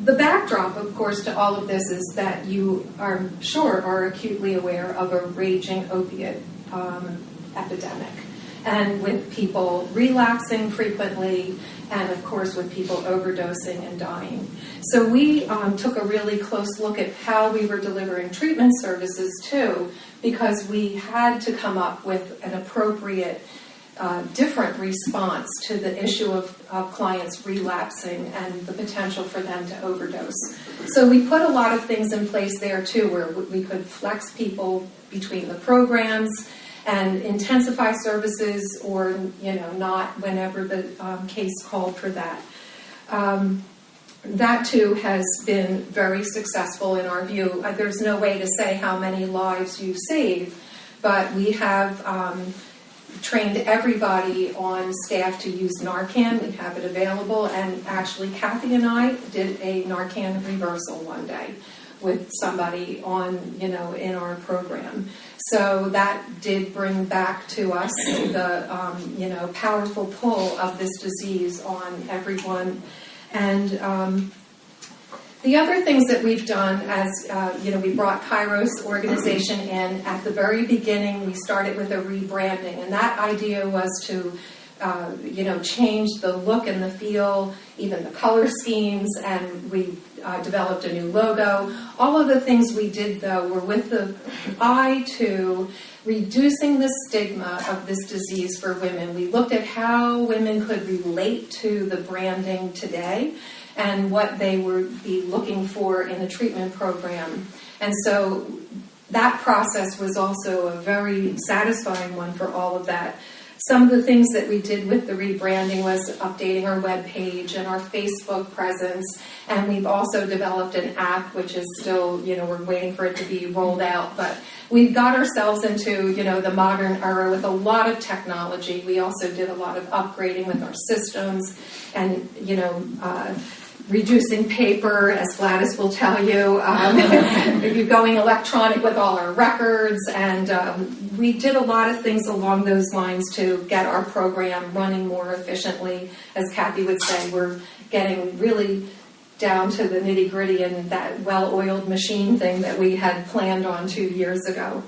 The backdrop, of course, to all of this is that you are acutely aware of a raging opiate epidemic, and with people relapsing frequently, and of course with people overdosing and dying. So we took a really close look at how we were delivering treatment services too, because we had to come up with an appropriate different response to the issue of clients relapsing and the potential for them to overdose. So we put a lot of things in place there too, where we could flex people between the programs and intensify services, or not whenever the case called for that. That too has been very successful in our view. There's no way to say how many lives you save, but we have trained everybody on staff to use Narcan. We have it available, and actually Kathy and I did a Narcan reversal one day with somebody on, in our program. So that did bring back to us the, powerful pull of this disease on everyone. And the other things that we've done, as we brought Kairos organization in at the very beginning. We started with a rebranding, and that idea was to change the look and the feel, even the color schemes, and we developed a new logo. All of the things we did, though, were with the eye to reducing the stigma of this disease for women. We looked at how women could relate to the branding today and what they would be looking for in a treatment program. And so that process was also a very satisfying one for all of that. Some of the things that we did with the rebranding was updating our webpage and our Facebook presence, and we've also developed an app, which is still, we're waiting for it to be rolled out, but we've got ourselves into, the modern era with a lot of technology. We also did a lot of upgrading with our systems and, reducing paper, as Gladys will tell you, going electronic with all our records, and we did a lot of things along those lines to get our program running more efficiently. As Kathy would say, we're getting really down to the nitty-gritty and that well-oiled machine thing that we had planned on 2 years ago.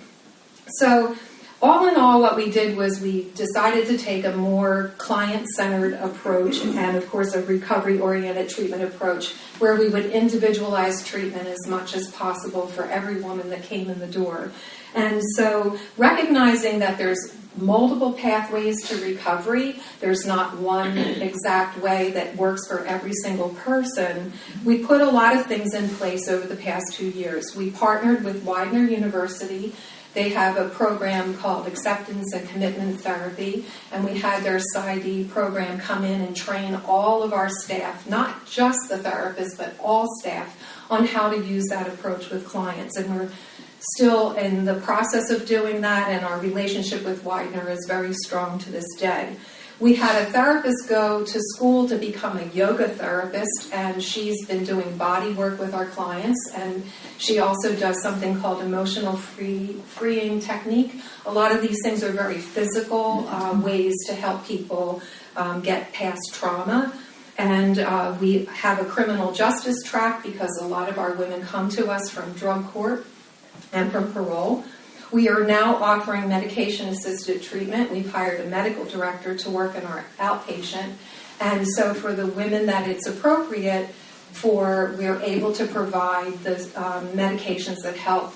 So all in all, what we did was we decided to take a more client-centered approach and, of course, a recovery-oriented treatment approach where we would individualize treatment as much as possible for every woman that came in the door. And so recognizing that there's multiple pathways to recovery, there's not one exact way that works for every single person, we put a lot of things in place over the past 2 years. We partnered with Widener University. They have a program called Acceptance and Commitment Therapy, and we had their PsyD program come in and train all of our staff, not just the therapists, but all staff, on how to use that approach with clients. And we're still in the process of doing that, and our relationship with Widener is very strong to this day. We had a therapist go to school to become a yoga therapist, and she's been doing body work with our clients, and she also does something called emotional freeing technique. A lot of these things are very physical ways to help people get past trauma. And we have a criminal justice track because a lot of our women come to us from drug court and from parole. We are now offering medication-assisted treatment. We've hired a medical director to work in our outpatient. And so for the women that it's appropriate for, we're able to provide the medications that help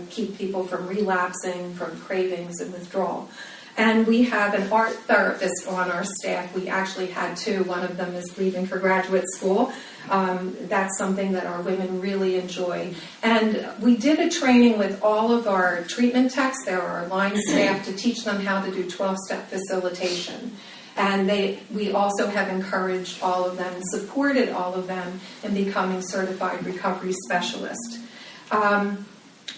keep people from relapsing, from cravings and withdrawal. And we have an art therapist on our staff. We actually had two. One of them is leaving for graduate school. That's something that our women really enjoy. And we did a training with all of our treatment techs. There are our line staff to teach them how to do 12-step facilitation. And we also have encouraged all of them and supported all of them in becoming certified recovery specialists.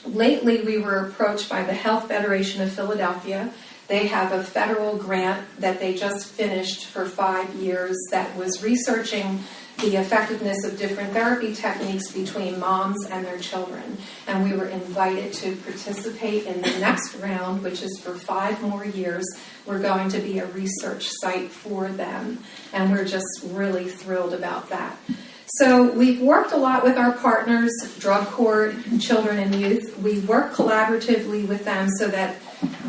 Lately, we were approached by the Health Federation of Philadelphia. They have a federal grant that they just finished for 5 years that was researching the effectiveness of different therapy techniques between moms and their children. And we were invited to participate in the next round, which is for 5 more years. We're going to be a research site for them, and we're just really thrilled about that. So we've worked a lot with our partners, Drug Court, Children and Youth. We work collaboratively with them so that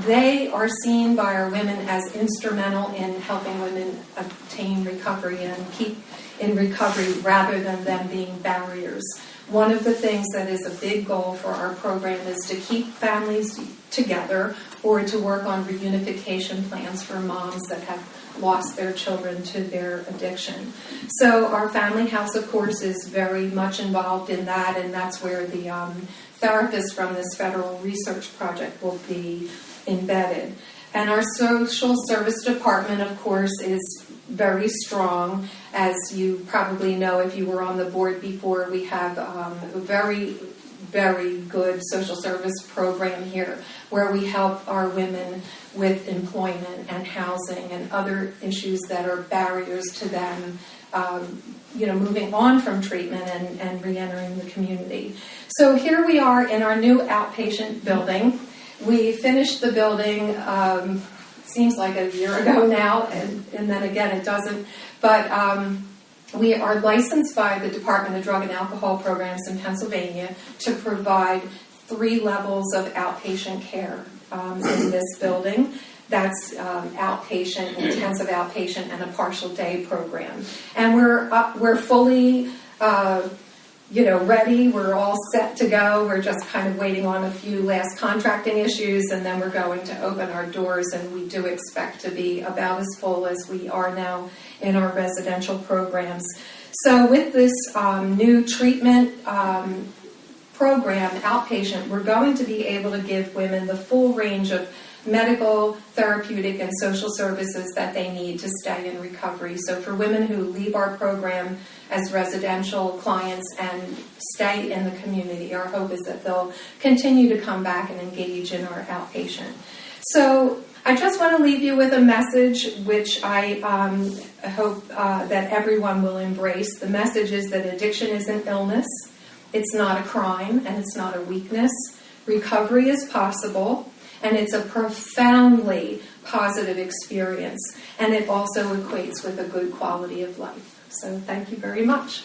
they are seen by our women as instrumental in helping women obtain recovery and keep in recovery rather than them being barriers. One of the things that is a big goal for our program is to keep families together or to work on reunification plans for moms that have lost their children to their addiction. So our Family House, of course, is very much involved in that, and that's where the therapists from this federal research project will be embedded. And our social service department, of course, is very strong. As you probably know if you were on the board before, we have a very, very good social service program here where we help our women with employment and housing and other issues that are barriers to them moving on from treatment and re-entering the community. So here we are in our new outpatient building. We finished the building, seems like a year ago now, and then again it doesn't. But we are licensed by the Department of Drug and Alcohol Programs in Pennsylvania to provide 3 levels of outpatient care in this building. That's outpatient, intensive outpatient, and a partial day program. And we're fully ready. We're all set to go. We're just kind of waiting on a few last contracting issues, and then we're going to open our doors, and we do expect to be about as full as we are now in our residential programs. So with this new treatment program, outpatient, we're going to be able to give women the full range of medical, therapeutic, and social services that they need to stay in recovery. So for women who leave our program as residential clients and stay in the community, our hope is that they'll continue to come back and engage in our outpatient. So I just want to leave you with a message which I hope that everyone will embrace. The message is that addiction is an illness, it's not a crime, and it's not a weakness. Recovery is possible, and it's a profoundly positive experience, and it also equates with a good quality of life. So thank you very much.